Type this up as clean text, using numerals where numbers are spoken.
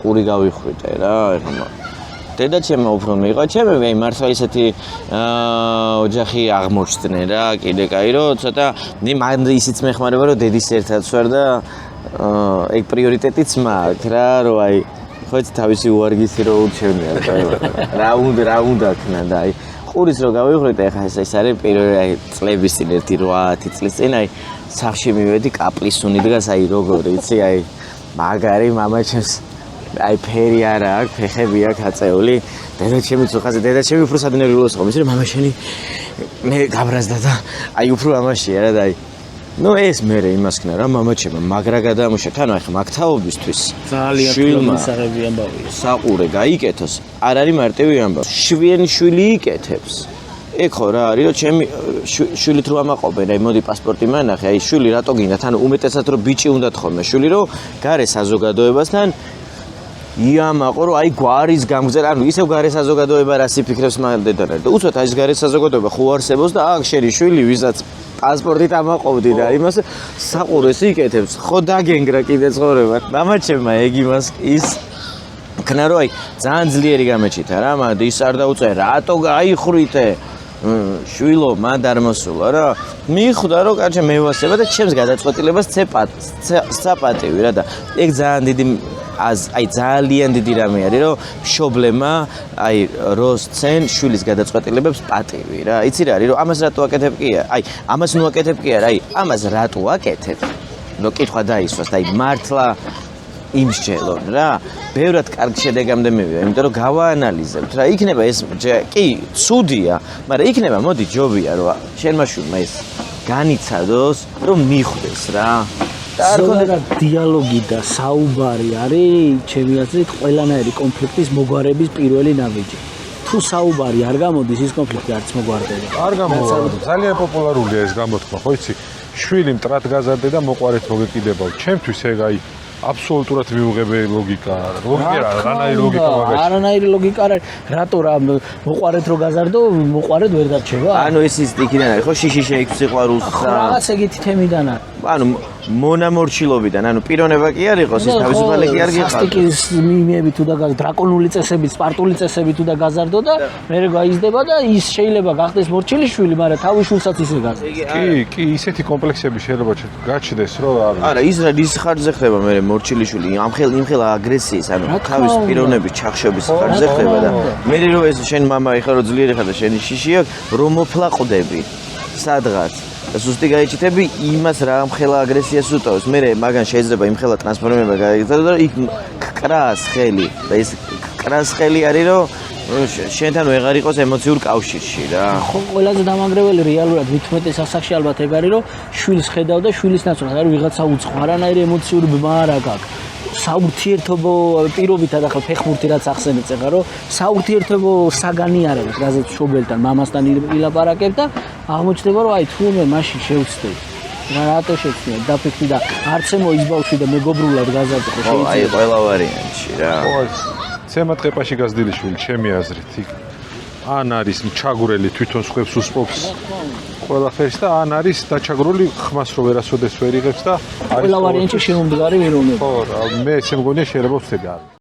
ყური გავიხრიტე რა, ეხლა დედაჩემმა უფრო მიიღო, ჩემი მართლა ისეთი ოჯახი აღმოჩნდნენ რა, კიდე კაი რომ ცოტა მან ისიც მეხმარება რომ დედის ერთად ვარ და ეგ პრიორიტეტიც მაქვს რა, რომ აი ხო იცი თავისი უარგისი რო ურჩევნია რა უნდა ქნა და აი ყურის რო გავიხრიტე ახლა ეს არის პირველი წლების წინ 1-8 წლის წინ აი სახში მივედი კაპლისუნი დგას აი როგორი იცი აი მაგარი მამაჩემს აი ფერი არა აქვს ფეხები აქვს აწეული დედაჩემიც უხაზე დედაჩემი უფრო სადნერვიულოს ხომ ისე მამა შენი მე გაბრაზდა და აი უფრო ამაშია რა და აი ნუ ეს მე იმას ქნა რა მამაჩემ მაგრა გადამუშა თან ახლა მაგთაობისთვის ძალიან მისაღები ამბავია საყურე გაიკეთოს არ არის მარტივი ამბავი შვიანი შვილი იკეთებს ეგ ხო რა არის რომ ჩემი შვილით რო ამაყობენ აი მოდი პასპორტი მანახე აი შვილი რატო გინდა თან უმეტესად რომ ბიჭი უნდა თხოვნა შვილი რომ გარე საზოგადოებასთან იამაყო რომ აი გვარის გამგზავრება ანუ ისევ გარე საზოგადოება რას იფიქრებს მან დედანა და უცბად აი ეს გარე საზოგადოება ხო არსებობს და აქ შენი შვილი ვისაც პასპორტით ამაყობდი და იმას საყურეს იკეთებს ხო დაგენგრა კიდე ცხოვრება მამაჩემმა ეგ იმას ის ქნა რომ აი ძალიან ძლიერი გამეჩითა რა მანდ ის არ დაუწე რატო გაიხრიტე შვილო მანდ არ მოსულა რა მიხვდა რომ კაჩე მევასება და ჩემს გადაწყვეტილებას საპატივი რა და ეგ ძალიან დიდი აი ძალიან დიდი რამე არის რომ მშობლებმა აი როს ცენ შვილის გადაწყვეტილებებს პატივი რა იცი რა არის რომ ამას რატო აკეთებ კი აი ამას ნუ აკეთებ კი არა აი ამას რატო აკეთებ რომ კითხვა დაისვას და აი მართლა იმსჯელონ რა ბევრად კარგ შედეგამდე მივიდა იმიტომ რომ გავაანალიზებთ რა იქნება ეს კი ცუდია მაგრამ იქნება მოდი ჯობია რომ შენმა შვილმა ეს განიცადოს რომ მიხვდეს რა ზოგადად დიალოგი და საუბარი არის ჩემი აზრით ყველანაირი კონფლიქტის მოგვარების პირველი ნაბიჯი. თუ საუბარი არ გამოდის ის კონფლიქტი არც მოგვარდება. არ გამოდის. ძალიან პოპულარულია ეს გამოთქმა, ხო იცი? შვილი მტრად გაზარდე და მოყარეთ მოგეკიდებავ. ჩემთვის ეგ აი აბსოლუტურად მიუღებელი ლოგიკა. არანაირი ლოგიკა მაგაში. არანაირი ლოგიკა არ არის. რატო რა მოყარეთ რო გაზარდო, მოყარეთ ვერ დარჩება? ანუ ეს ის იქიდან არის, ხო შიში შეიქს სიყვარულს. რაღაც ეგეთი თემიდან არის. ანუ მონამორჩილობიდან, ანუ პიროვნება კი არ იყოს, ის თავისუფალი კი არ გიყავს. სასტიკის მიმიები თუ და დრაკონული წესები, სპარტული წესები თუ და გაზარდო და მე გაიზრდება და ის შეიძლება გახდეს მორჩილიშვილი, მაგრამ თავის შვილსაც ისე გაზარდოს. კი, ისეთი კომპლექსები შეიძლება გაჩნდეს, რომ არა, ის ხარჯზე ხდება მე მორჩილიშვილი, იმხელა აგრესიის, ანუ თავის პიროვნების ჩახშობის ხარჯზე ხდება და მე რომ ეს შენ მამა ეხლა რომ ძლიერი ხარ და შენი შიში აქვს, რომ მოფლაყდები სადღაც და სუსტი გაიჩიტები იმას რა მხელა აგრესიას უტოვებს. მე მაგან შეიძლება იმხელა ტრანსფორმირება გაიგრძელოს და იქ კრას ხელი და ეს კრას ხელი არის რომ შენთან ვეღარ იყოს ემოციურ კავშირში რა. ხო ყველაზე დამანგრეველი რეალურად 11 სასახში ალბათ ეგ არის რომ შვილს ხედავ და შვილის ნაცვლად არის ვიღაცა უცხო არანაირი ემოციური ბმა არ აქვს. საურთიერთობო პირობითად ახლა ფეხბურთი რაც ახსენეთ ეხლა რომ საურთიერთობო საგანი არ არის რაზეც მშობელთან მამასთან ილაპარაკებ და აღმოჩნდება რომ აი თუნდაც მაშინ შევცდები რატო შევცდები დაფიქრდი და არც მოის ბავშვი და მეგობრულად გაზარდე ხო აი ყველა ვარიანტში რა ცემა ტყეპაში გაზრდილიშვილი ჩემი აზრით იქ ან არის ჩაგურელი თვითონ სხვებს უსპობს ყველაფერს და ან არის დაჩაგრული ხმას რო ვერასოდეს ვერ იღებს და ყველა ვარიანტში შემომდგარი ვირონება ხო მე ესე მგონია შეიძლება ვცდები